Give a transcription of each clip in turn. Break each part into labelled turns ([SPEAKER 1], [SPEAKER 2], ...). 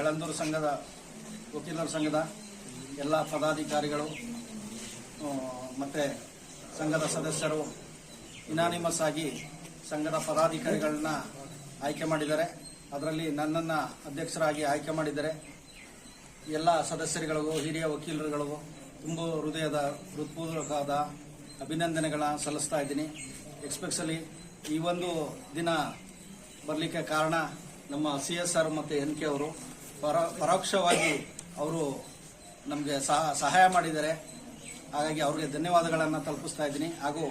[SPEAKER 1] ಯಳಂದೂರು ಸಂಘದ ವಕೀಲರ ಸಂಘದ ಎಲ್ಲ ಪದಾಧಿಕಾರಿಗಳು ಮತ್ತು ಸಂಘದ ಸದಸ್ಯರು ಇನಾನಿಮಸ್ ಆಗಿ ಸಂಘದ ಪದಾಧಿಕಾರಿಗಳನ್ನ ಆಯ್ಕೆ ಮಾಡಿದ್ದಾರೆ. ಅದರಲ್ಲಿ ನನ್ನನ್ನು ಅಧ್ಯಕ್ಷರಾಗಿ ಆಯ್ಕೆ ಮಾಡಿದ್ದಾರೆ. ಎಲ್ಲ ಸದಸ್ಯರುಗಳಿಗೂ ಹಿರಿಯ ವಕೀಲರುಗಳಿಗೂ ತುಂಬ ಹೃತ್ಪೂರ್ವಕವಾದ ಅಭಿನಂದನೆಗಳನ್ನ ಸಲ್ಲಿಸ್ತಾ ಇದ್ದೀನಿ. ಎಸ್ಪೆಷಲಿ ಈ ಒಂದು ದಿನ ಬರಲಿಕ್ಕೆ ಕಾರಣ ನಮ್ಮ CSR ಮತ್ತು NK ಅವರು ಪರೋಕ್ಷವಾಗಿ ಅವರು ನಮಗೆ ಸಹಾಯ ಮಾಡಿದ್ದಾರೆ. ಹಾಗಾಗಿ ಅವರಿಗೆ ಧನ್ಯವಾದಗಳನ್ನು ತಲುಪಿಸ್ತಾ ಇದ್ದೀನಿ. ಹಾಗೂ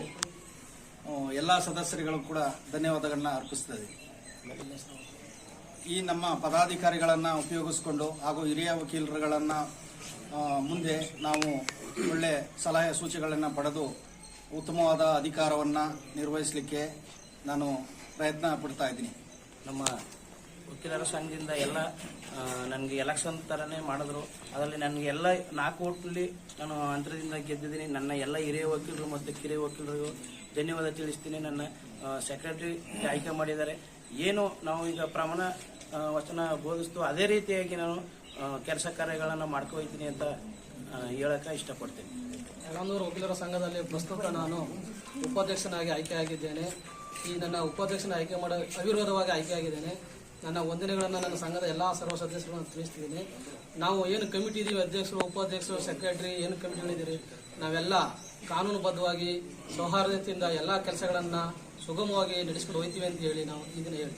[SPEAKER 1] ಎಲ್ಲ ಸದಸ್ಯರುಗಳು ಕೂಡ ಧನ್ಯವಾದಗಳನ್ನ ಅರ್ಪಿಸ್ತಾ ಇದ್ದೀನಿ. ಈ ನಮ್ಮ ಪದಾಧಿಕಾರಿಗಳನ್ನು ಉಪಯೋಗಿಸಿಕೊಂಡು ಹಾಗೂ ಹಿರಿಯ ವಕೀಲರುಗಳನ್ನು ಮುಂದೆ ನಾವು ಒಳ್ಳೆ ಸಲಹೆ ಸೂಚನೆಗಳನ್ನು ಪಡೆದು ಉತ್ತಮವಾದ ಅಧಿಕಾರವನ್ನು ನಿರ್ವಹಿಸಲಿಕ್ಕೆ ನಾನು ಪ್ರಯತ್ನ ಪಡ್ತಾ ಇದ್ದೀನಿ.
[SPEAKER 2] ನಮ್ಮ ವಕೀಲರ ಸಂಘದಿಂದ ಎಲ್ಲ ನನಗೆ ಎಲೆಕ್ಷನ್ ಥರನೇ ಮಾಡಿದ್ರು. ಅದರಲ್ಲಿ ನನಗೆ ಎಲ್ಲ 4 ಓಟ್ನಲ್ಲಿ ನಾನು ಅಂತರದಿಂದ ಗೆದ್ದಿದ್ದೀನಿ. ನನ್ನ ಎಲ್ಲ ಹಿರಿಯ ವಕೀಲರು ಮತ್ತು ಕಿರಿಯ ವಕೀಲರಿಗೂ ಧನ್ಯವಾದ ತಿಳಿಸ್ತೀನಿ. ನನ್ನ ಸೆಕ್ರೆಟರಿ ಆಯ್ಕೆ ಮಾಡಿದ್ದಾರೆ. ಏನು ನಾವು ಈಗ ಪ್ರಮಾಣ ವಚನ ಬೋಧಿಸ್ತು ಅದೇ ರೀತಿಯಾಗಿ ನಾನು ಕೆಲಸ ಕಾರ್ಯಗಳನ್ನು ಮಾಡ್ಕೊಳ್ತೀನಿ ಅಂತ ಹೇಳಕ್ಕೆ ಇಷ್ಟಪಡ್ತೀನಿ.
[SPEAKER 3] ಯಳಂದೂರು ವಕೀಲರ ಸಂಘದಲ್ಲಿ ಪ್ರಸ್ತುತ ನಾನು ಉಪಾಧ್ಯಕ್ಷನಾಗಿ ಆಯ್ಕೆಯಾಗಿದ್ದೇನೆ. ಈ ನನ್ನ ಉಪಾಧ್ಯಕ್ಷನ ಆಯ್ಕೆ ಮಾಡೋ ಅವಿರೋಧವಾಗಿ ಆಯ್ಕೆಯಾಗಿದ್ದೇನೆ. ನನ್ನ ವಂದನೆಗಳನ್ನು ನನ್ನ ಸಂಘದ ಎಲ್ಲ ಸರ್ವ ಸದಸ್ಯರನ್ನು ತಿಳಿಸ್ತಿದ್ದೀನಿ. ನಾವು ಏನು ಕಮಿಟಿ ಇದೀವಿ, ಅಧ್ಯಕ್ಷರು, ಉಪಾಧ್ಯಕ್ಷರು, ಸೆಕ್ರೆಟರಿ ಏನು ಕಮಿಟಿಗಳಿದ್ದೀರಿ, ನಾವೆಲ್ಲ ಕಾನೂನುಬದ್ಧವಾಗಿ ಸೌಹಾರ್ದತೆಯಿಂದ ಎಲ್ಲ ಕೆಲಸಗಳನ್ನು ಸುಗಮವಾಗಿ ನಡೆಸ್ಕೊಂಡು ಹೋಗ್ತೀವಿ ಅಂತ ಹೇಳಿ ನಾವು ಇದನ್ನು ಹೇಳಿ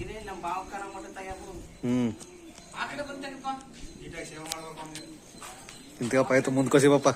[SPEAKER 2] ಇದೇ ನಮ್ಮ ಭಾವಕಾರ ಮಠ ತಗೋಬೋದು.
[SPEAKER 4] ಇಂತಪ್ಪ ಆಯ್ತು ಮುಂದ್ಕೋಸಿ ಬಾಪ.